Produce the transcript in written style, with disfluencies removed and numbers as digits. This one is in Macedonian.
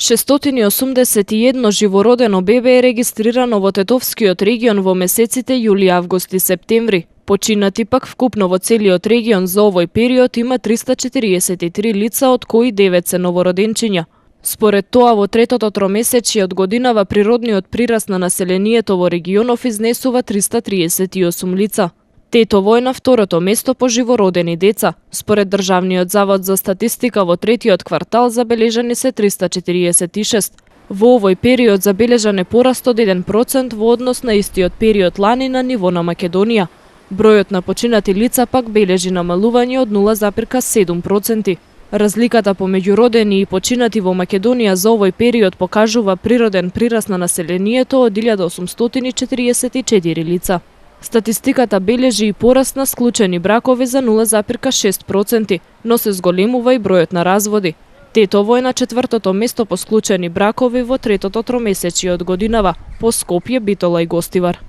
681 живородено бебе е регистрирано во Тетовскиот регион во месеците јули, август и септември. Починати пак вкупно во целиот регион за овој период има 343 лица, од кои 9 се новороденчиња. Според тоа, во третото тромесечје од годинава природниот прираст на населението во регионов изнесува 338 лица. Тетово е на второто место по живородени деца. Според Државниот завод за статистика во третиот квартал забележани се 346. Во овој период забележан е пораст од 1% во однос на истиот период лани на ниво на Македонија. Бројот на починати лица пак бележи намалување од 0,7%. Разликата помеѓу родени и починати во Македонија за овој период покажува природен прираст на населението од 1844 лица. Статистиката бележи и пораст на склучени бракови за 0,6%, но се зголемува и бројот на разводи. Тетово е на четвртото место по склучени бракови во третото тромесечје од годинава, по Скопје, Битола и Гостивар.